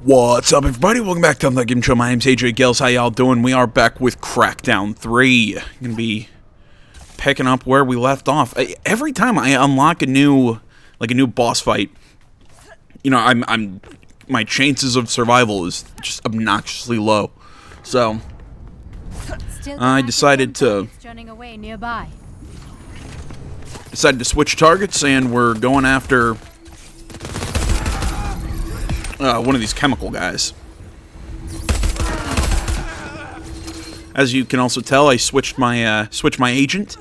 What's up, everybody? Welcome back to the Game Show. My name's AJ Gills. How y'all doing? We are back with Crackdown 3. Gonna be picking up where we left off. Every time I unlock a new boss fight, you know, my chances of survival is just obnoxiously low. So I decided to switch targets, and we're going after one of these chemical guys. As you can also tell, I switched my agent.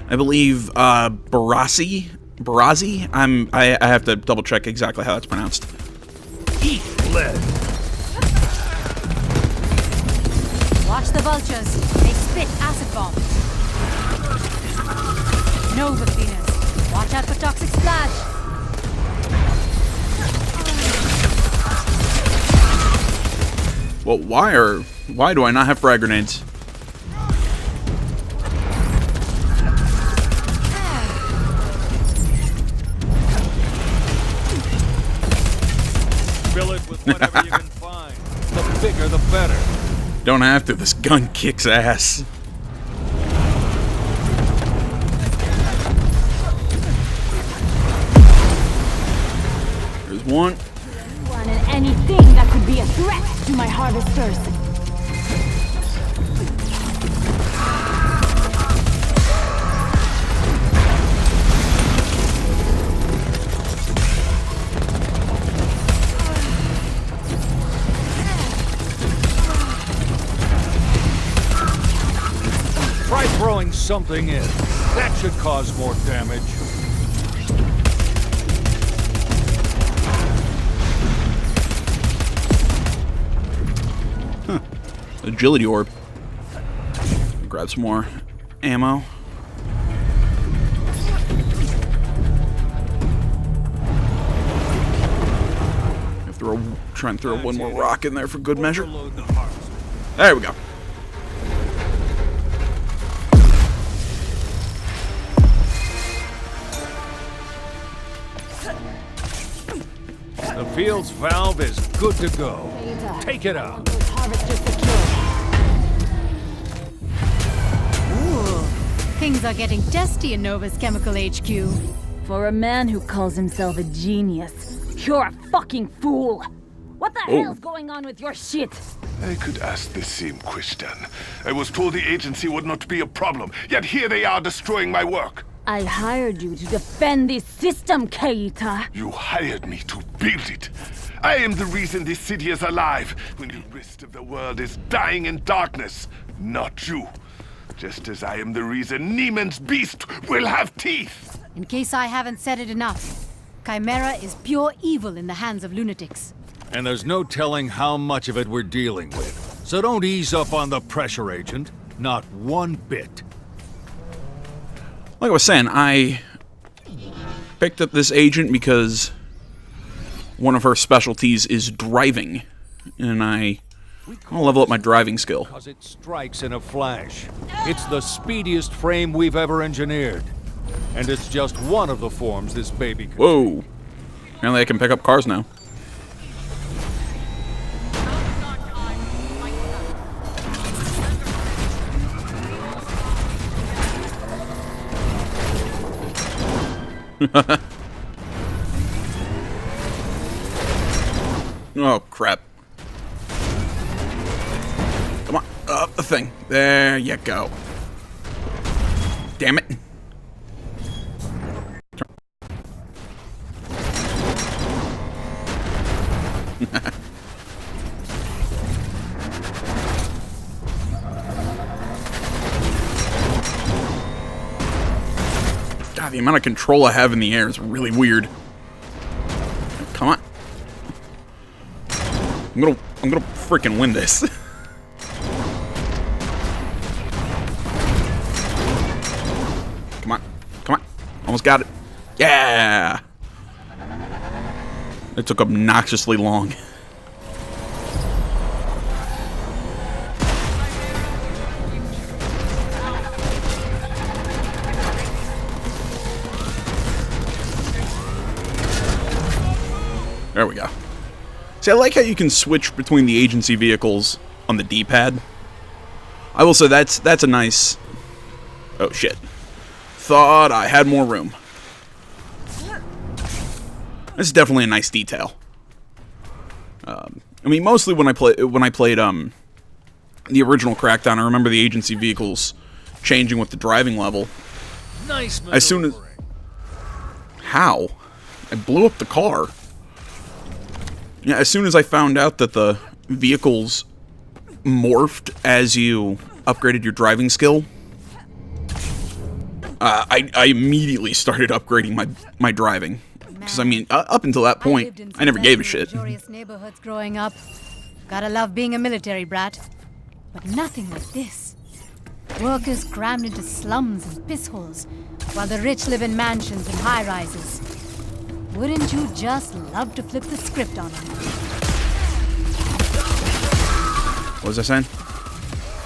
I believe Barazi. I have to double check exactly how that's pronounced. Eat lead. Watch the vultures. They spit acid bombs. Nova cleaners. Watch out for toxic splash. Well, why do I not have frag grenades? Fill it with whatever you can find. The bigger, the better. Don't have to. This gun kicks ass. There's one. Anyone and anything that could be a threat to my harvesters. Try throwing something in. That should cause more damage. Agility orb. Grab some more ammo. Try and throw one more rock in there for good measure. There we go. The field's valve is good to go. Take it out. Ooh, things are getting testy in Nova's Chemical HQ. For a man who calls himself a genius, you're a fucking fool. What the hell's going on with your shit? I could ask the same question. I was told the agency would not be a problem, yet here they are destroying my work. I hired you to defend this system, Keita. You hired me to build it. I am the reason this city is alive, when the rest of the world is dying in darkness. Not you. Just as I am the reason Neiman's beast will have teeth. In case I haven't said it enough, Chimera is pure evil in the hands of lunatics. And there's no telling how much of it we're dealing with. So don't ease up on the pressure, Agent. Not one bit. Like I was saying, I picked up this agent because one of her specialties is driving, and I want to level up my driving skill. Because it strikes in a flash. It's the speediest frame we've ever engineered. And it's just one of the forms this baby can Whoa. Apparently I can pick up cars now. Oh, crap. Come on, up the thing. There you go. Damn it. God, the amount of control I have in the air is really weird. Come on. I'm gonna freaking win this. Come on. Come on. Almost got it. Yeah! It took obnoxiously long. There we go. See, I like how you can switch between the agency vehicles on the D-pad. I will say that's a nice... Oh, shit. Thought I had more room. This is definitely a nice detail. I mean, mostly when I played the original Crackdown, I remember the agency vehicles changing with the driving level. Nice As soon as... How? I blew up the car. Yeah, as soon as I found out that the vehicles morphed as you upgraded your driving skill, I immediately started upgrading my driving. Because, I mean, up until that point, I never gave a shit. Luxurious neighborhoods growing up. Gotta love being a military brat. But nothing like this. Workers crammed into slums and piss holes, while the rich live in mansions and high-rises. Wouldn't you just love to flip the script on them? What was I saying?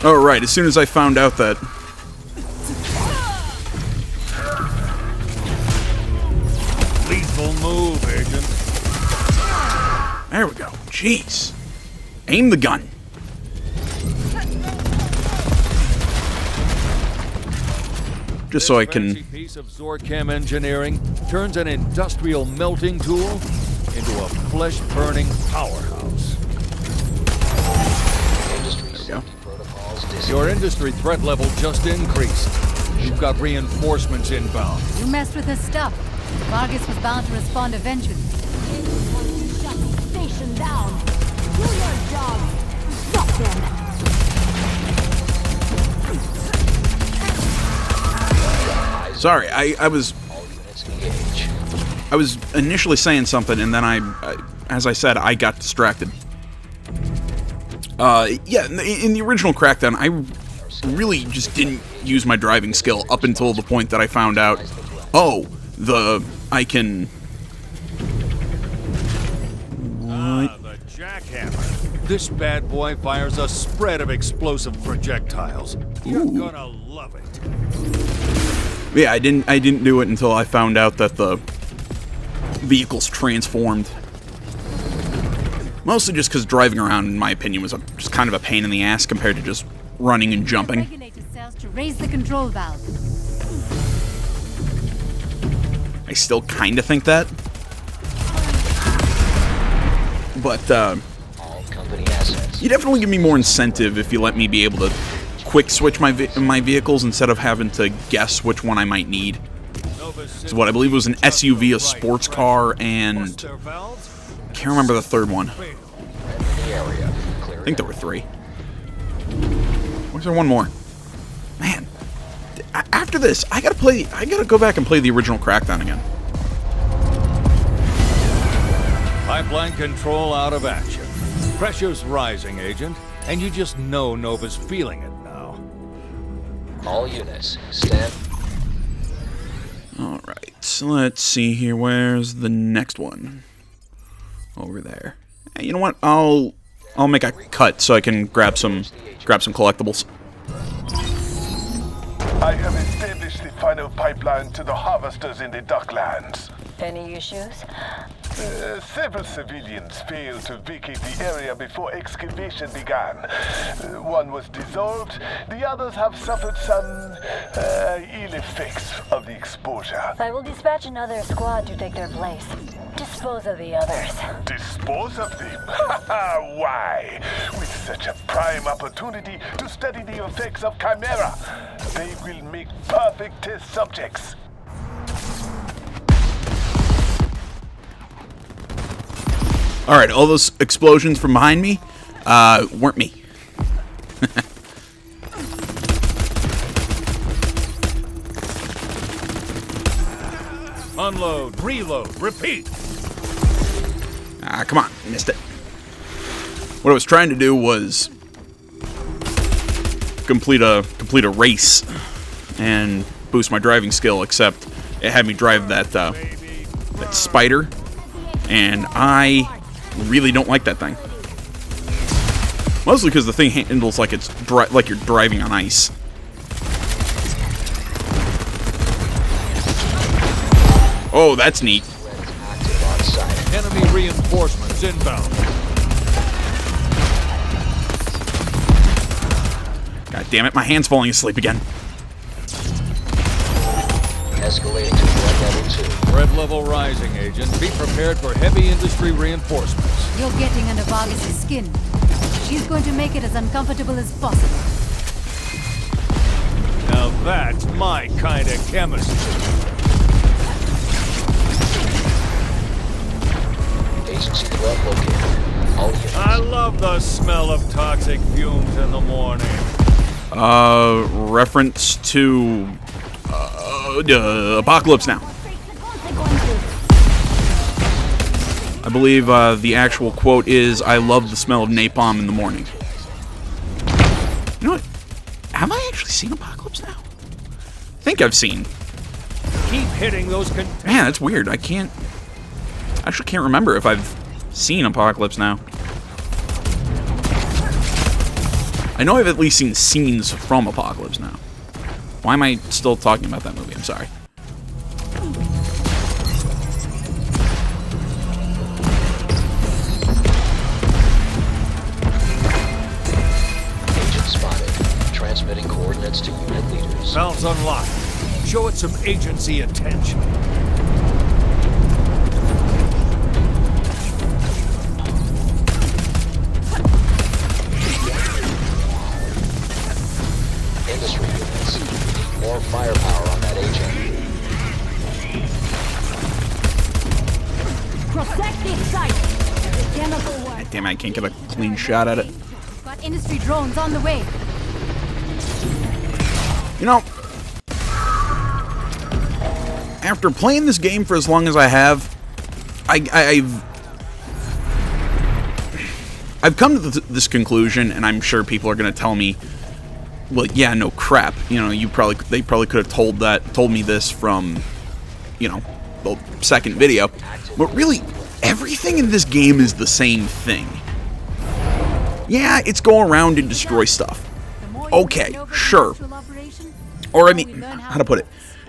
Oh, right, as soon as I found out that... Lethal move, Agent. There we go. Jeez. Aim the gun. Just so I can... This fancy piece of Zorcam engineering turns an industrial melting tool into a flesh-burning powerhouse. There we go. Your industry threat level just increased. You've got reinforcements inbound. You messed with his stuff. Vargas was bound to respond eventually. Station down. Do your job. Stop them. Sorry, I was initially saying something, and then as I said, I got distracted. Yeah, in the original Crackdown, I really just didn't use my driving skill up until the point that I found out, oh, I can... The jackhammer. This bad boy fires a spread of explosive projectiles. You're gonna love it. Yeah, I didn't do it until I found out that the vehicles transformed. Mostly just because driving around, in my opinion, was just kind of a pain in the ass compared to just running and jumping. Regulator cells to raise the control valve. I still kind of think that. But, All company assets. you definitely give me more incentive if you let me be able to quick switch my vehicles instead of having to guess which one I might need. So what I believe was an SUV, a sports car, and can't remember the third one. I think there were 3. Was there one more? Man, after this, I gotta go back and play the original Crackdown again. Pipeline control out of action. Pressure's rising, Agent, and you just know Nova's feeling it now. All units, stand. Alright, so let's see here. Where's the next one? Over there. Hey, you know what? I'll make a cut so I can grab some collectibles. I have established the final pipeline to the harvesters in the Docklands. Any issues? Several civilians failed to vacate the area before excavation began. One was dissolved, the others have suffered some ill effects of the exposure. I will dispatch another squad to take their place. Dispose of the others. Dispose of them? Why? With such a prime opportunity to study the effects of Chimera, they will make perfect test subjects. Alright, all those explosions from behind me weren't me. Unload, reload, repeat. Come on, missed it. What I was trying to do was complete a race and boost my driving skill, except it had me drive that spider, and I really don't like that thing. Mostly because the thing handles like like you're driving on ice. Oh, that's neat. Enemy reinforcements inbound. God damn it, my hand's falling asleep again. Escalating to threat level 2. Threat level rising, Agent. Be prepared for heavy industry reinforcements. You're getting under Vargas' skin. She's going to make it as uncomfortable as possible. Now that's my kind of chemistry. Agency threat located. All units. I love the smell of toxic fumes in the morning. Reference to Apocalypse Now. I believe the actual quote is, "I love the smell of napalm in the morning." You know what? Have I actually seen Apocalypse Now? I think I've seen. Keep hitting those containers. Man, that's weird. I actually can't remember if I've seen Apocalypse Now. I know I've at least seen scenes from Apocalypse Now. Why am I still talking about that movie? I'm sorry. Agent spotted. Transmitting coordinates to unit leaders. Valve's unlocked. Show it some agency attention. Industry units. Need more firepower on that agent. Protect this site. The chemical work. Damn, I can't get a clean shot at it. We've got industry drones on the way. You know, after playing this game for as long as I have, I've come to this conclusion, and I'm sure people are going to tell me, well, yeah, no crap. You know, they probably could have told me this from, you know, the second video. But really, everything in this game is the same thing. Yeah, it's go around and destroy stuff. Okay, sure. Or, I mean, how to put it?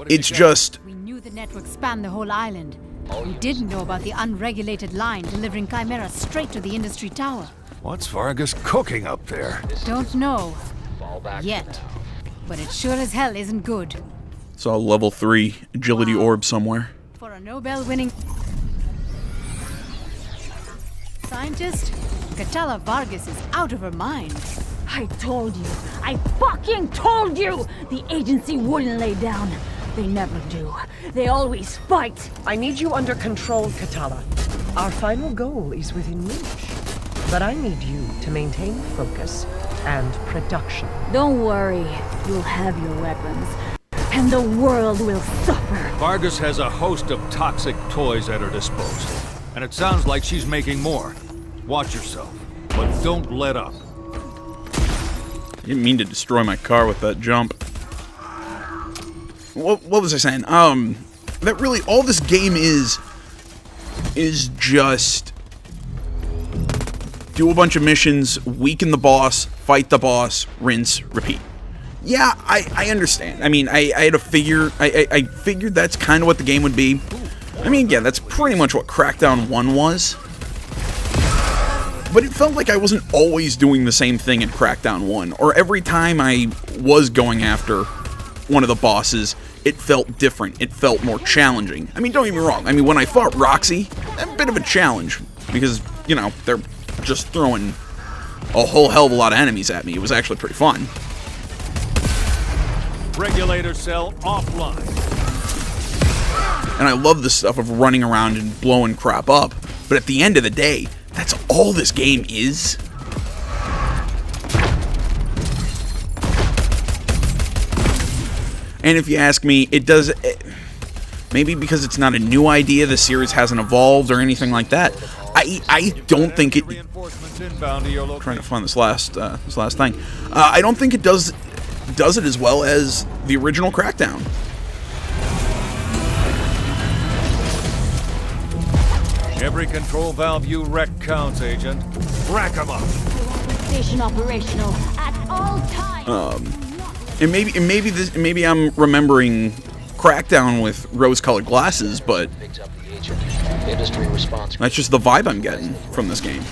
It's just... We knew the network spanned the whole island. We didn't know about the unregulated line delivering Chimera straight to the industry tower. What's Vargas cooking up there? Don't know. Fall back Yet. But it sure as hell isn't good. Saw a level 3 agility Wow. orb somewhere. For a Nobel-winning scientist, Katala Vargas is out of her mind. I told you. I fucking told you! The agency wouldn't lay down. They never do. They always fight. I need you under control, Katala. Our final goal is within reach. But I need you to maintain focus and production. Don't worry. You'll have your weapons. And the world will suffer. Vargas has a host of toxic toys at her disposal. And it sounds like she's making more. Watch yourself. But don't let up. I didn't mean to destroy my car with that jump. What was I saying? That really all this game is just do a bunch of missions, weaken the boss, fight the boss, rinse, repeat. Yeah, I understand. I mean, I had to figure, I figured that's kind of what the game would be. I mean, yeah, that's pretty much what Crackdown 1 was. But it felt like I wasn't always doing the same thing in Crackdown 1, or every time I was going after one of the bosses, it felt different, it felt more challenging. I mean, don't get me wrong, I mean, when I fought Roxy, a bit of a challenge, because, you know, they're just throwing a whole hell of a lot of enemies at me. It was actually pretty fun. Regulator cell offline. And I love the stuff of running around and blowing crap up, but at the end of the day, that's all this game is. And if you ask me, it does... maybe because it's not a new idea, the series hasn't evolved or anything like that. I don't think it... Trying to find this last thing. I don't think it does it as well as the original Crackdown. Every control valve you wreck counts, Agent. Rack 'em up. Station operational at all times. And maybe I'm remembering Crackdown with rose-colored glasses, but Picked up the agent. Industry response. that's just the vibe I'm getting from this game.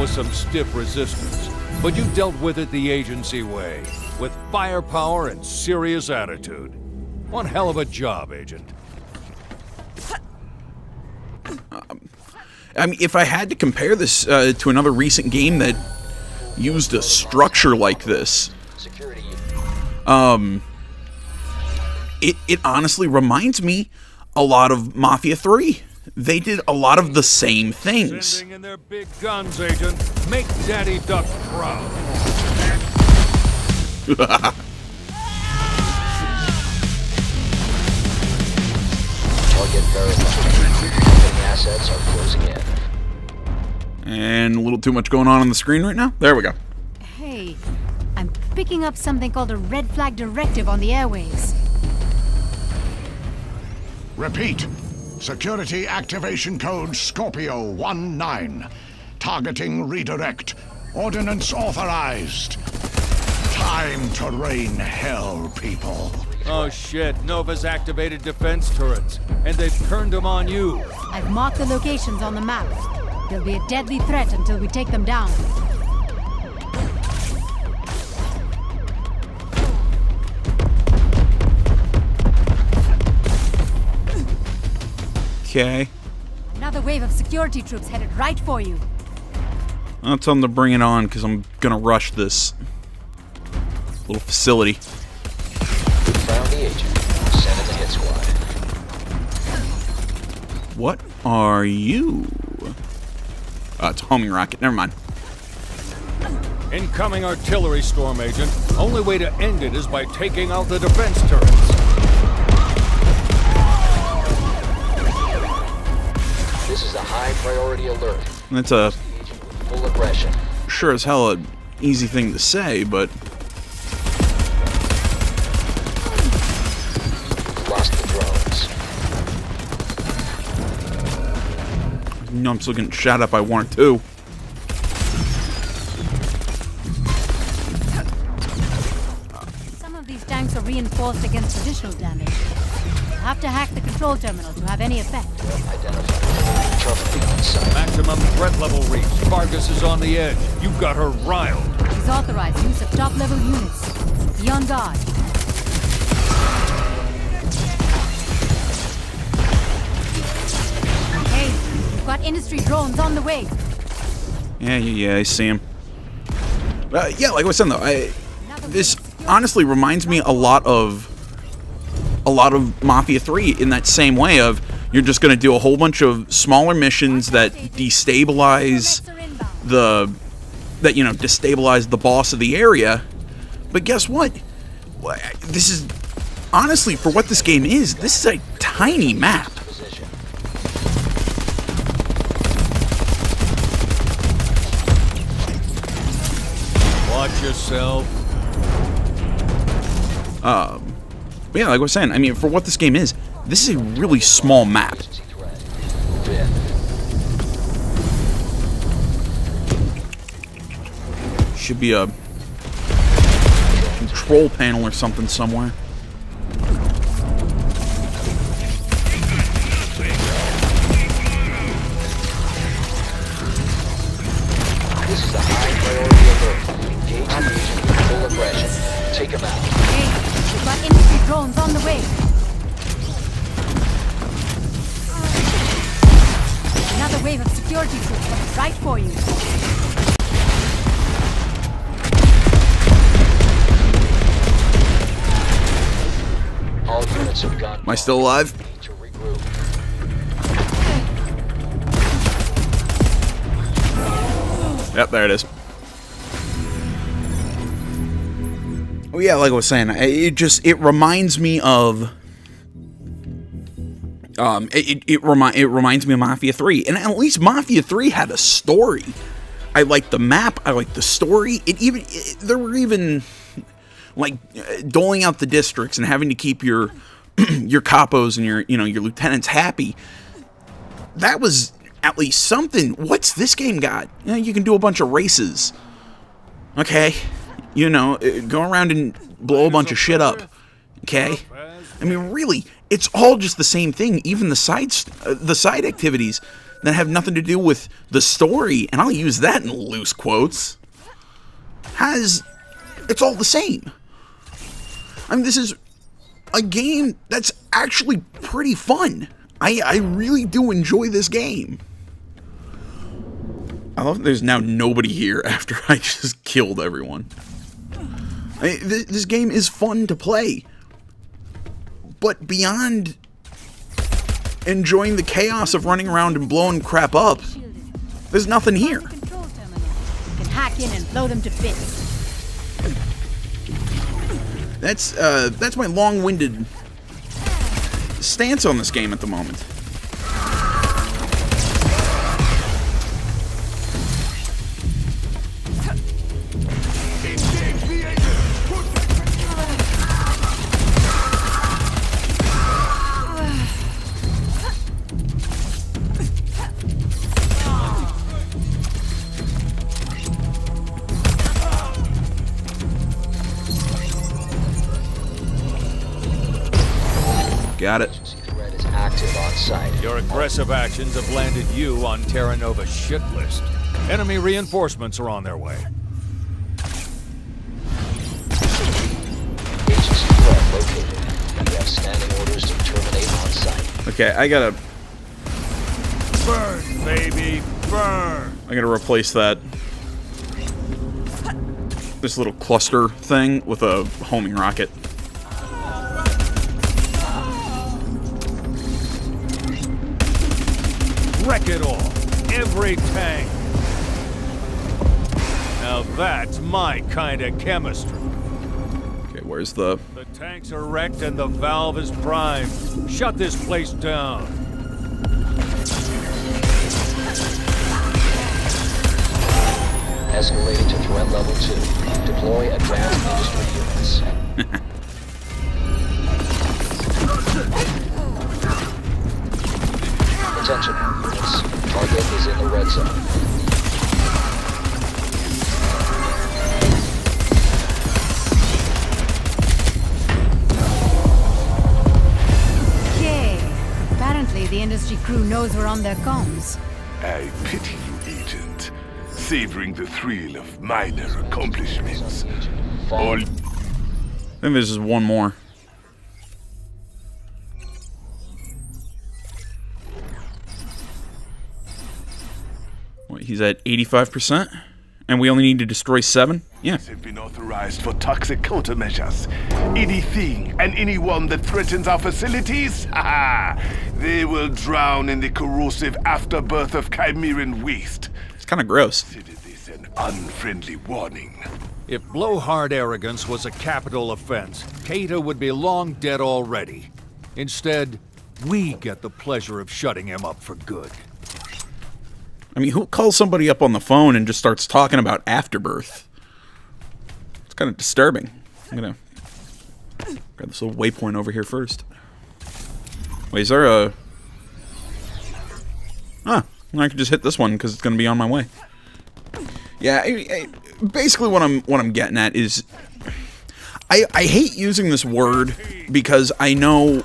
with some stiff resistance, but you dealt with it the agency way, with firepower and serious attitude. One hell of a job, Agent. I mean, if I had to compare this to another recent game that used a structure like this, it honestly reminds me a lot of Mafia 3. They did a lot of the same things. Sending in their big guns, Agent. Make Daddy Duck proud. Target verified. Company assets are closing in. And a little too much going on the screen right now. There we go. Hey, I'm picking up something called a red flag directive on the airways. Repeat. Security activation code Scorpio 19. Targeting redirect. Ordnance authorized. Time to rain hell, people. Oh shit, Nova's activated defense turrets, and they've turned them on you. I've marked the locations on the map. They'll be a deadly threat until we take them down. Okay. Another wave of security troops headed right for you. I'll tell them to bring it on, because I'm gonna rush this little facility. Found the agent. Send in the hit squad. What are you? It's a homing rocket. Never mind. Incoming artillery storm, Agent. Only way to end it is by taking out the defense turrets. This is a high priority alert. That's a Full aggression. sure as hell an easy thing to say, but Lost the drones. you know I'm still getting shot at by one or two. Some of these tanks are reinforced against additional damage. You'll have to hack the control terminal to have any effect. Identified. Terminal on site. Maximum threat level reached. Vargas is on the edge. You've got her riled. He's authorized use of top-level units. Be on guard. Hey, we've got industry drones on the way. Yeah, I see him. Yeah, like I was saying though, this honestly reminds me a lot of Mafia 3 in that same way of you're just going to do a whole bunch of smaller missions that destabilize destabilize the boss of the area. But guess what? This is honestly, for what this game is, this is a tiny map. Position. Watch yourself. But yeah, like I was saying, I mean, for what this game is, this is a really small map. Emergency threat. Fifth. Should be a control panel or something somewhere. This is a high priority alert. Engage the agent with full aggression. Take him out. Hey, we've got industry drones on the way. Another wave of security troops coming right for you. All units have gone. Am I still alive? Need to regroup. Yep, there it is. Oh yeah, like I was saying, it reminds me of it reminds me of Mafia 3, and at least Mafia 3 had a story. I liked the map, I liked the story. There were even like doling out the districts and having to keep your your capos and your lieutenants happy. That was at least something. What's this game got? You can do a bunch of races. Okay. Go around and blow a bunch of shit up. Okay? I mean, really, it's all just the same thing. Even the side activities, that have nothing to do with the story, and I'll use that in loose quotes, it's all the same. I mean, this is a game that's actually pretty fun. I really do enjoy this game. I love that there's now nobody here after I just killed everyone. This game is fun to play. But beyond enjoying the chaos of running around and blowing crap up, there's nothing here. You can hack in and blow them to bits. That's my long-winded stance on this game at the moment. Got it. Threat is active on site. Your aggressive actions have landed you on Terra Nova's shit list. Enemy reinforcements are on their way. Agency threat located. You have standing orders to terminate on site. Okay, I gotta Burn, baby, burn! replace that. This little cluster thing with a homing rocket. Wreck it all. Every tank. Now that's my kind of chemistry. Okay, where's the... The tanks are wrecked and the valve is primed. Shut this place down. Escalating to threat level 2. Deploy advanced industry units. Attention, units. Target is in the red zone. Okay. Apparently, the industry crew knows we're on their comms. I pity you, Agent. Savoring the thrill of minor accomplishments. All I think there's just one more. Wait, he's at 85%? And we only need to destroy 7? Yeah. have been authorized for toxic countermeasures. Anything and anyone that threatens our facilities, they will drown in the corrosive afterbirth of Chimeran waste. It's kind of gross. Consider this an unfriendly warning. If blowhard arrogance was a capital offense, Cato would be long dead already. Instead, we get the pleasure of shutting him up for good. I mean, who calls somebody up on the phone and just starts talking about afterbirth? It's kind of disturbing. I'm gonna grab this little waypoint over here first. Wait, is there a... I can just hit this one because it's gonna be on my way. Yeah, basically what I'm getting at is... I hate using this word because I know...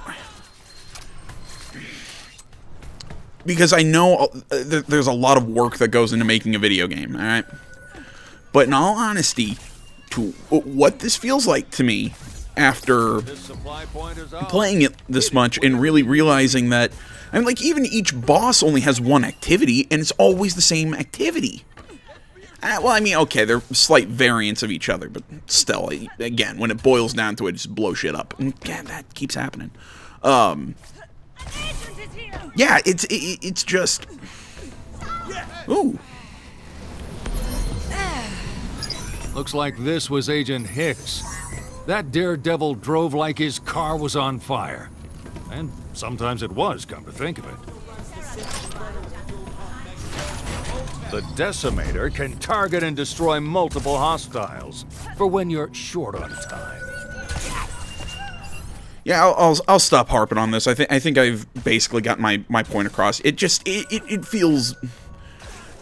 there's a lot of work that goes into making a video game, alright? But in all honesty, to what this feels like to me after playing it this much and really realizing that, I mean, like, even each boss only has one activity, and it's always the same activity. Well, I mean, okay, they're slight variants of each other, but still, again, when it boils down to it, just blow shit up. And yeah, that keeps happening. Yeah, it's just... Ooh. Looks like this was Agent Hicks. That daredevil drove like his car was on fire. And sometimes it was, come to think of it. The Decimator can target and destroy multiple hostiles for when you're short on time. Yeah, I'll stop harping on this. I think I've basically got my point across. It just it feels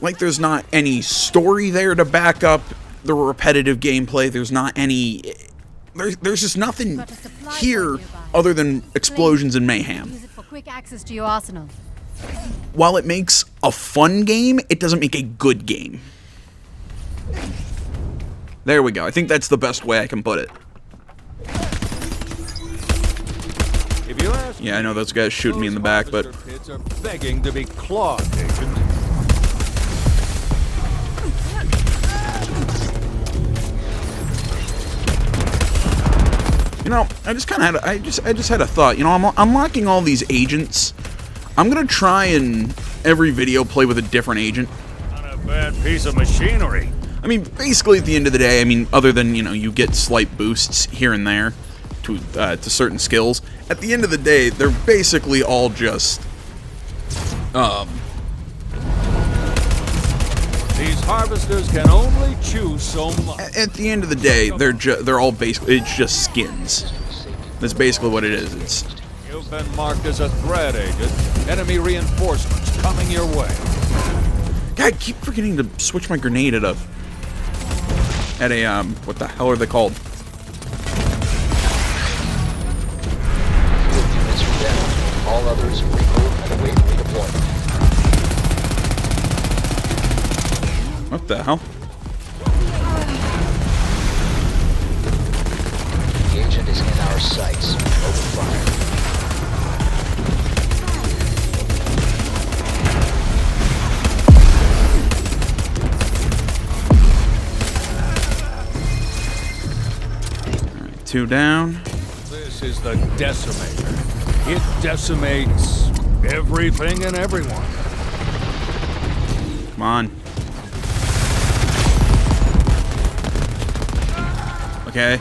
like there's not any story there to back up the repetitive gameplay. There's not any... There's just nothing here other than explosions and mayhem. Use it for quick access to your arsenal. while it makes a fun game, it doesn't make a good game. There we go. I think that's the best way I can put it. If you ask Yeah, I know those guys shooting me in the back, but pits are begging to be clawed, Agent. you know, I just kind of had I just had a thought. You know, I'm unlocking all these agents. I'm gonna try and every video play with a different agent. Not a bad piece of machinery. I mean, basically at the end of the day, I mean, other than, you know, you get slight boosts here and there to certain skills, at the end of the day, they're basically all just, These harvesters can only choose so much. at the end of the day, they're all basically, it's just skins. That's basically what it is. It's, You've been marked as a threat, Agent. Enemy reinforcements coming your way. God, I keep forgetting to switch my grenade at a, what the hell are they called? Units are down. All others regroup and await redeployment. What the hell? The agent is in our sights. Open fire. Two down. This is the Decimator. It decimates everything and everyone. Come on. Okay.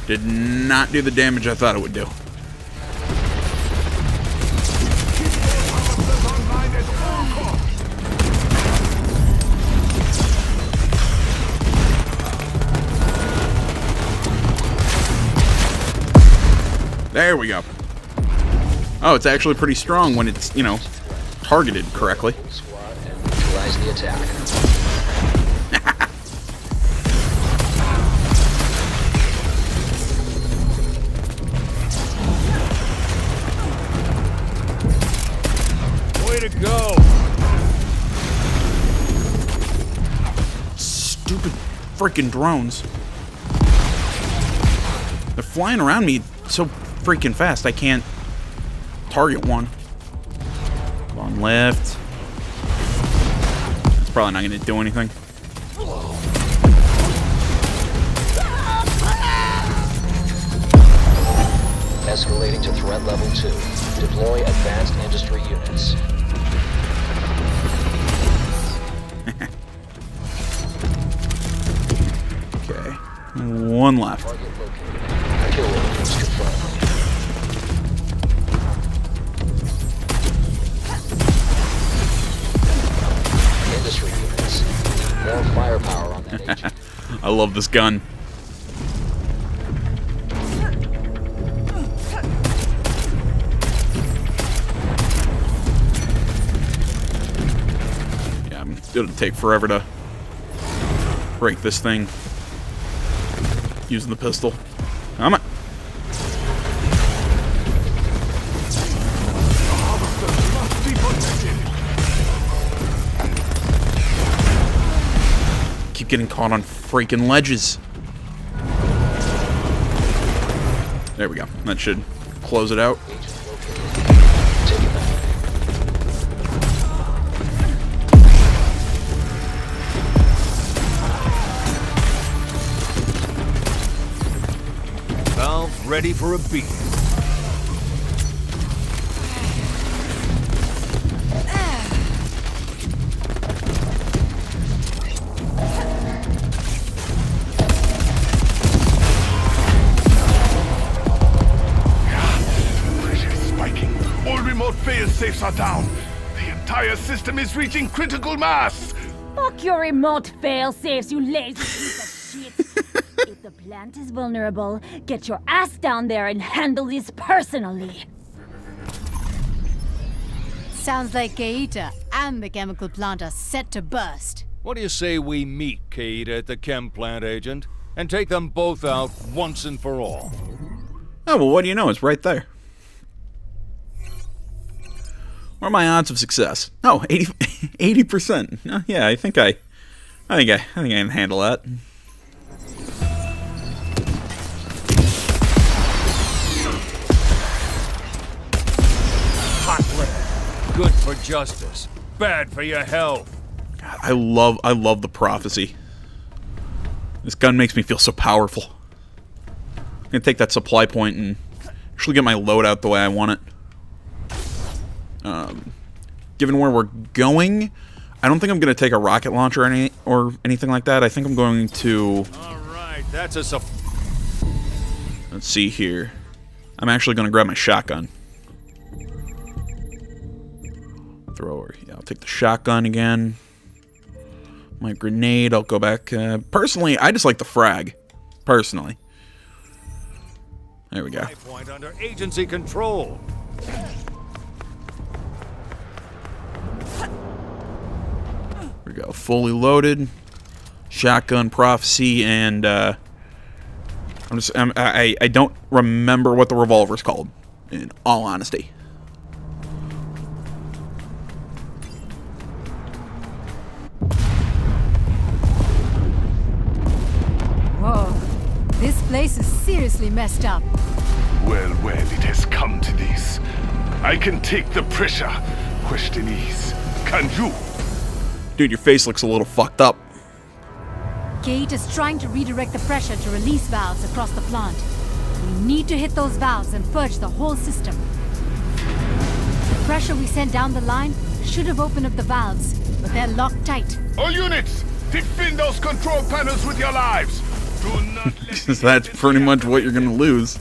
Did not do the damage I thought it would do. There we go. Oh, it's actually pretty strong when it's, you know, targeted correctly. Squad and neutralize the attack. Way to go! Stupid freaking drones. They're flying around me so freaking fast I can't target one. Come on, lift. That's probably not going to do anything. Escalating to threat level 2. Deploy advanced industry units. Okay. One left. Target located. Kill orders confirmed. Industry units. More firepower on that agent. I love this gun. Yeah, it'll take forever to break this thing using the pistol. Come on. Keep getting caught on freaking ledges. There we go. That should close it out. Agent located. Take it back. Valve ready for a beat. Pressure is spiking. All remote fail-safes are down. The entire system is reaching critical mass. Fuck your remote fail-safes, you lazy piece of shit. If the plant is vulnerable, get your ass down there and handle this personally. Sounds like Keita and the chemical plant are set to burst. What do you say we meet Kate at the chem plant, Agent, and take them both out once and for all? Oh, well, what do you know? It's right there. What are my odds of success? Oh, 80%. Yeah, I think I can handle that. Hot lead. Good for justice. Bad for your health. God, I love the prophecy. This gun makes me feel so powerful. I'm gonna take that supply point and actually get my loadout the way I want it. Given where we're going, I don't think I'm gonna take a rocket launcher or anything like that. I think I'm going to. All right, that's a. Let's see here. I'm actually gonna grab my shotgun. Thrower. Yeah, I'll take the shotgun again. My grenade. I'll go back. Personally, I just like the frag. Personally. There we go. Point under agency control. There we go. Fully loaded. Shotgun prophecy, and I don't remember what the revolver's called, in all honesty. Whoa. This place is seriously messed up. Well, it has come to this. I can take the pressure. Question is, can you? Dude, your face looks a little fucked up. Gate is trying to redirect the pressure to release valves across the plant. We need to hit those valves and purge the whole system. The pressure we sent down the line should have opened up the valves, but they're locked tight. All units, defend those control panels with your lives. Do not let That's pretty much what you're gonna lose.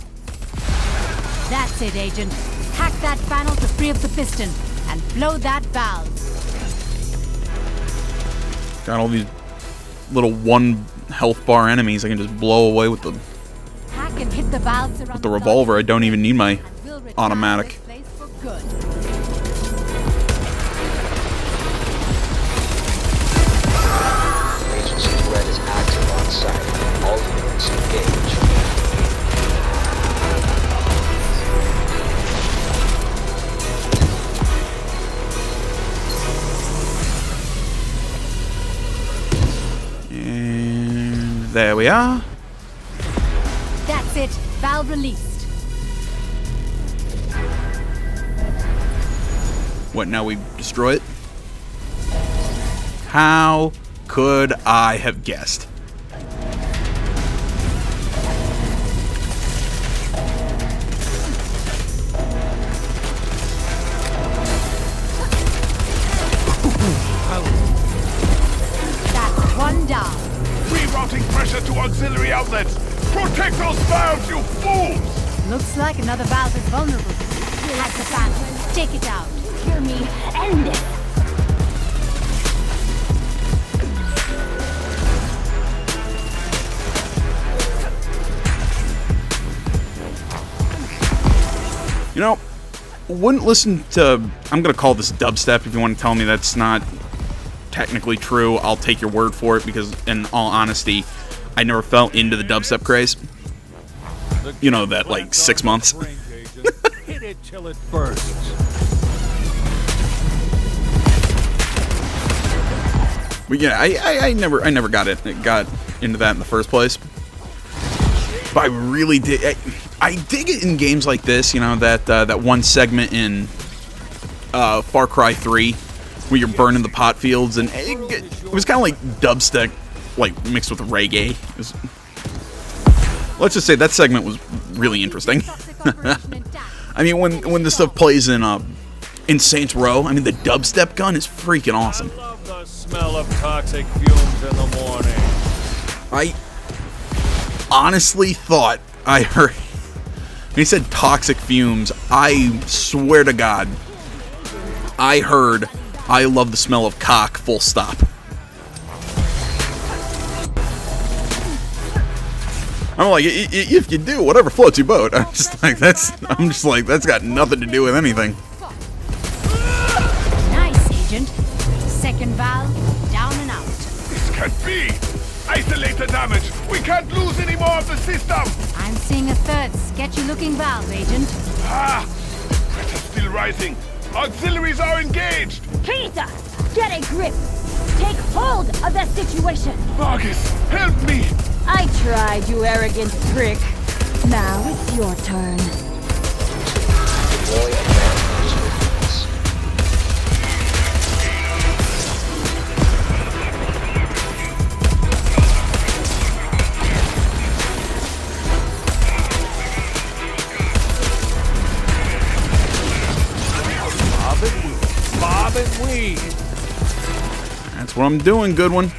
That's it, Agent. Hack that panel to free up the piston and blow that valve. Got all these little one health bar enemies I can just blow away with the Hack and hit the valves around the revolver. I don't even need my automatic. This place for good. Agency threat is active on site. All units engage. And there we are. That's it. Valve released. What, now we destroy it? How could I have guessed? That's one down. rerouting pressure to auxiliary outlets. Protect those valves, you fools! Looks like another valve is vulnerable. Hack the panel. Take it out. Hear me. End it. You know, wouldn't listen to... I'm going to call this dubstep. If you want to tell me that's not technically true, I'll take your word for it, because in all honesty, I never fell into the dubstep craze. You know, that like 6 months. Hit it till it bursts. But yeah, I never got into that in the first place. But I really did. I dig it in games like this. You know, that one segment in Far Cry 3 where you're burning the pot fields, and it was kind of like dubstep, like mixed with reggae. Let's just say that segment was really interesting. I mean, when this stuff plays in Saints Row, I mean, the dubstep gun is freaking awesome. I love the smell of toxic fumes in the morning. I honestly thought I heard when he said toxic fumes. I swear to God, I heard I love the smell of cock, full stop. I'm like, if you do, whatever floats your boat. I'm just like, that's got nothing to do with anything. Nice, Agent. Second valve, down and out. This can't be! Isolate the damage! We can't lose any more of the system! I'm seeing a third sketchy-looking valve, Agent. Ah! Pressure's still rising. Auxiliaries are engaged! Peter, get a grip. Take hold of the situation. Vargas, help me! I tried, you arrogant prick. Now it's your turn. Deploy advanced booster units. Bob and weave. That's what I'm doing, good one.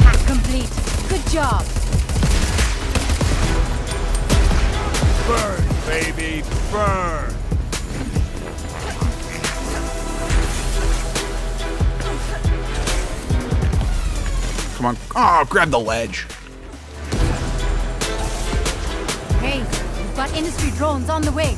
Hack complete. Good job. Burn, baby, burn. Come on. Oh, grab the ledge. Hey, we've got industry drones on the way.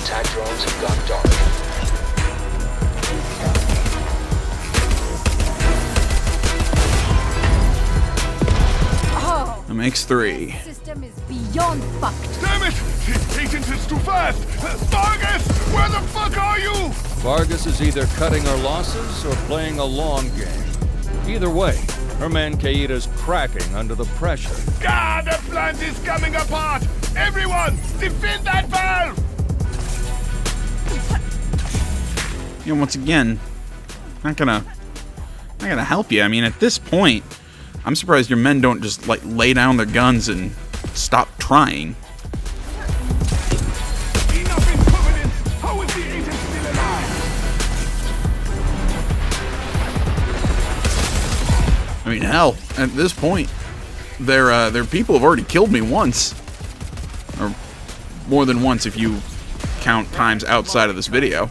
Attack drones have gone dark. Oh, That makes 3. system is beyond fucked. Damn it! The agent is too fast! Vargas, where the fuck are you? Vargas is either cutting her losses or playing a long game. Either way, her man Kaida's cracking under the pressure. God, the plant is coming apart! Everyone, defend that valve! You know, once again, not gonna help you. I mean, at this point, I'm surprised your men don't just like lay down their guns and stop trying. Enough incompetence! How is the agent still alive? I mean, hell, at this point, their people have already killed me once, or more than once if you count times outside of this video.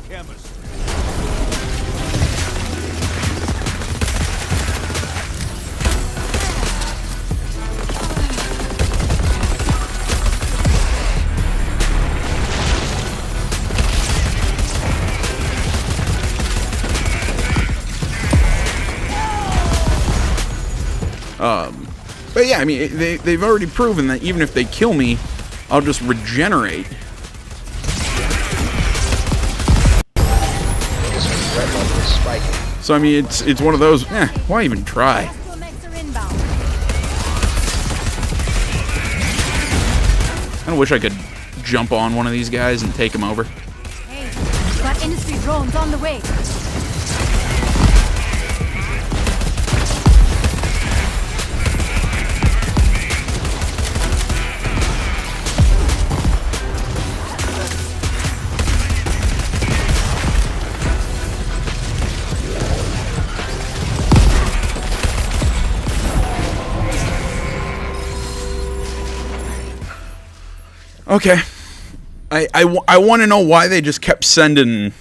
But yeah, I mean, they've already proven that even if they kill me, I'll just regenerate. This threat level is spiking. So I mean, it's one of those. Why even try? Mechs are inbound. I kinda wish I could jump on one of these guys and take him over. Hey, we've got industry drones on the way. Okay. I want to know why they just kept sending...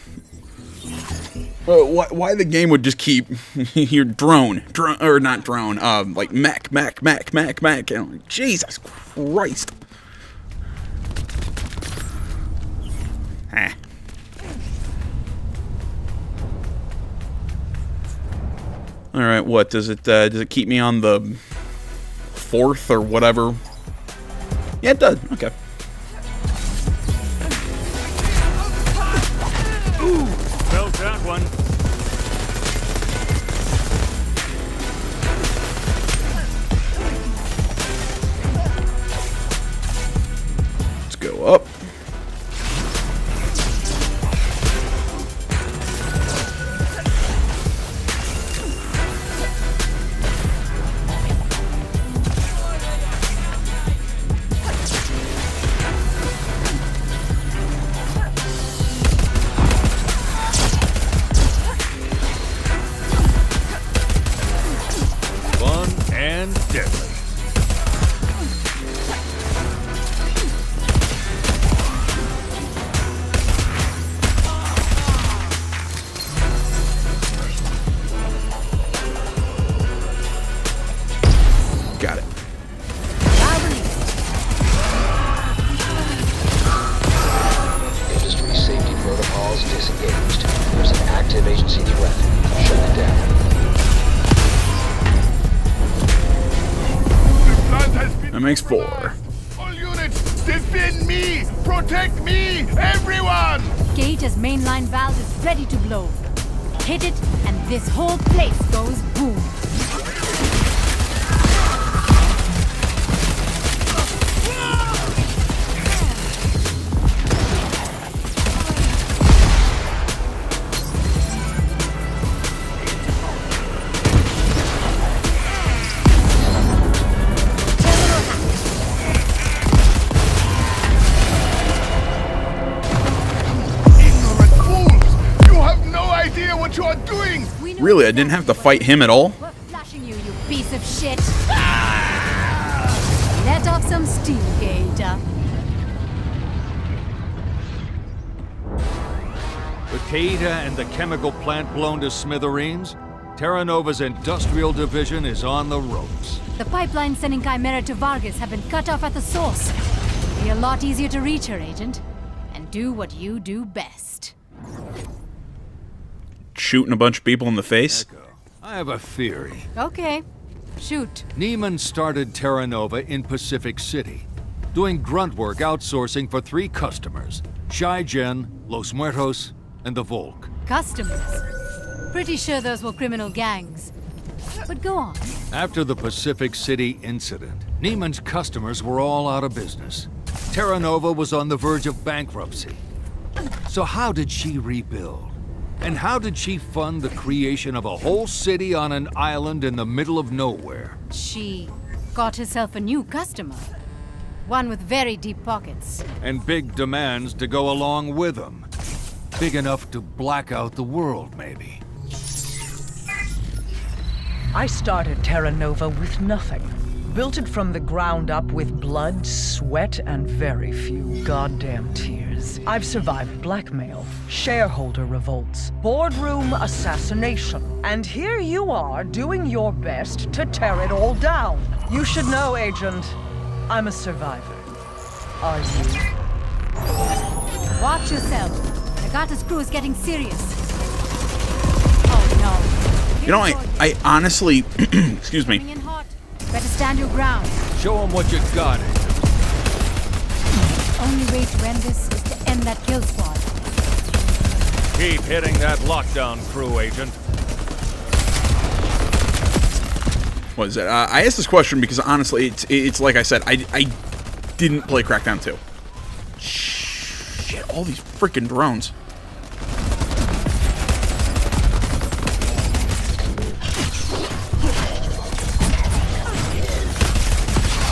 why the game would just keep your drone, or not drone, like mech. And I'm like, Jesus Christ. All right, what does it keep me on the 4th or whatever? Yeah, it does. Okay. Felt that one. Let's go up. makes 4. All units, defend me! Protect me! Everyone! Gage's mainline valve is ready to blow. Hit it, and this whole place goes boom. Really, I didn't have to fight him at all? We're flashing you, you piece of shit. Let off some steam, Gage. With Keita and the chemical plant blown to smithereens, Terra Nova's industrial division is on the ropes. The pipeline sending Chimera to Vargas have been cut off at the source. It'll be a lot easier to reach her, Agent. And do what you do best. Shooting a bunch of people in the face? Echo, I have a theory. Okay. Shoot. Neiman started Terra Nova in Pacific City, doing grunt work outsourcing for 3 customers: Shai-Gen, Los Muertos, and the Volk. Customers. Pretty sure those were criminal gangs. But go on. After the Pacific City incident, Neiman's customers were all out of business. Terra Nova was on the verge of bankruptcy. So how did she rebuild? And how did she fund the creation of a whole city on an island in the middle of nowhere? She got herself a new customer. One with very deep pockets. And big demands to go along with them. Big enough to black out the world, maybe. I started Terra Nova with nothing. Built it from the ground up with blood, sweat, and very few goddamn tears. I've survived blackmail, shareholder revolts, boardroom assassination, and here you are doing your best to tear it all down. You should know, Agent, I'm a survivor. Are you? Watch yourself. Nagata's crew is getting serious. Oh no. You know, I honestly, excuse me. Coming in hot. Better stand your ground. Show them what you got. The only way to end this is to end that kill squad. Keep hitting that lockdown crew, Agent. What is it? I asked this question because honestly, it's like I said, I didn't play Crackdown 2. Shit, all these freaking drones.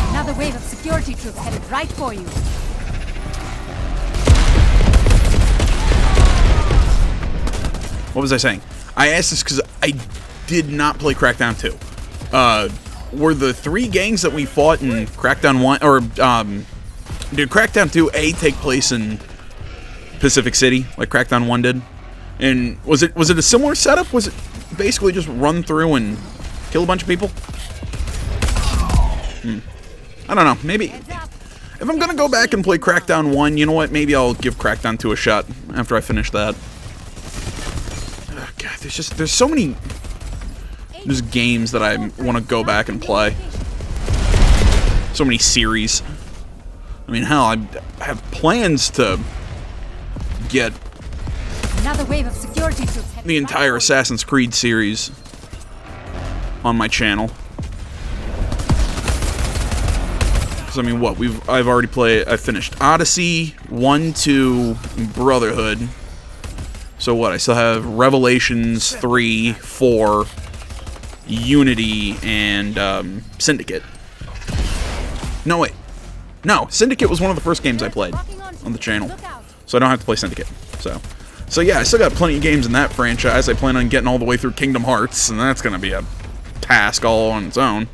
Another wave of security troops headed right for you. What was I saying? I asked this because I did not play Crackdown 2. Were the 3 gangs that we fought in Crackdown 1, or did Crackdown 2 take place in Pacific City like Crackdown 1 did? And was it a similar setup? Was it basically just run through and kill a bunch of people? I don't know. Maybe if I'm gonna go back and play Crackdown 1, you know what? Maybe I'll give Crackdown 2 a shot after I finish that. Oh, God, there's so many games that I want to go back and play. So many series. I mean, hell, I have plans to get Another wave of security troops headed the entire right Assassin's Creed series on my channel. Because I mean, what I've already played. I finished Odyssey, 1, 2, Brotherhood. So what? I still have Revelations 3, 4, Unity, and Syndicate. No, wait. No, Syndicate was one of the first games I played on the channel. So I don't have to play Syndicate. So yeah, I still got plenty of games in that franchise. I plan on getting all the way through Kingdom Hearts, and that's going to be a task all on its own.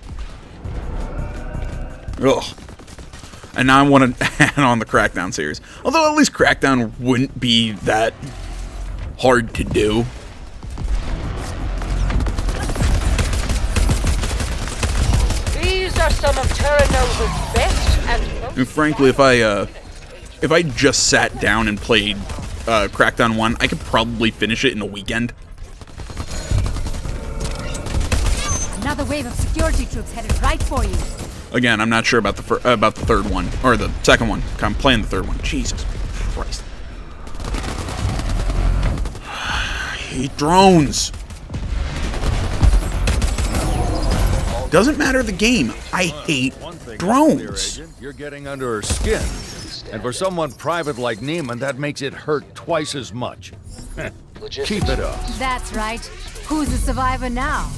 Ugh. And now I want to add on the Crackdown series. Although at least Crackdown wouldn't be that hard to do. These are some of Terra Nova's best and most... And frankly, if I just sat down and played Crackdown 1, I could probably finish it in a weekend. Another wave of security troops headed right for you. Again, I'm not sure about the third one or the second one. I'm playing the third one. Jesus Christ! I hate drones. Doesn't matter the game. I hate drones. You're getting under her skin. And for someone private like Neiman, that makes it hurt twice as much. Keep it up. That's right. Who's the survivor now?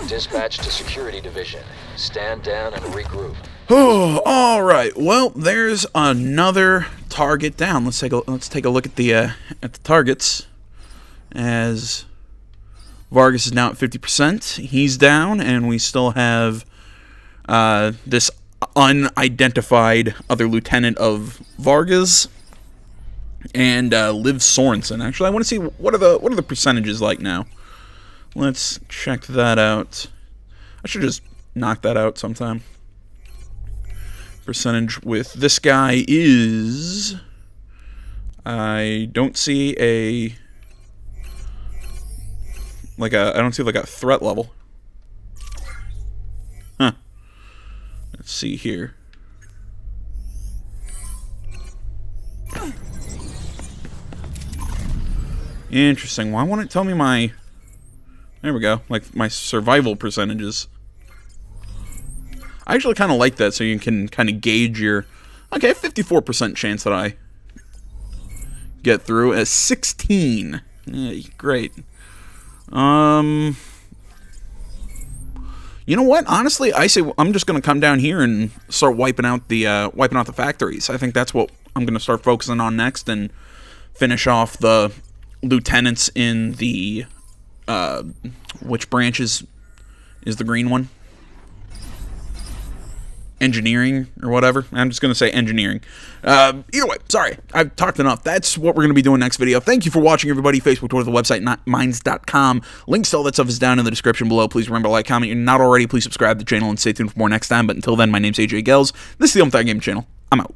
Dispatch to Security Division. Stand down and regroup. Oh, all right. Well, there's another target down. Let's take a look at the targets. As Vargas is now at 50%. He's down, and we still have this unidentified other lieutenant of Vargas and Liv Sorensen. Actually, I want to see what are the percentages like now. Let's check that out. I should just knock that out sometime. Percentage with this guy is... I don't see a... I don't see like a threat level. Huh. Let's see here. Interesting. Why won't it tell me my... There we go. Like, my survival percentages. I actually kind of like that, so you can kind of gauge your... Okay, 54% chance that I get through. As 16. Yeah, great. You know what? Honestly, I say I'm just going to come down here and start wiping out the factories. I think that's what I'm going to start focusing on next, and finish off the lieutenants in the which branch is the green one? Engineering or whatever. I'm just going to say engineering. Either way, sorry. I've talked enough. That's what we're going to be doing next video. Thank you for watching, everybody. Facebook, Twitter, the website, minds.com. Links to all that stuff is down in the description below. Please remember to like, comment. If you're not already, please subscribe to the channel and stay tuned for more next time. But until then, my name's AJ Gels. This is the Game channel. I'm out.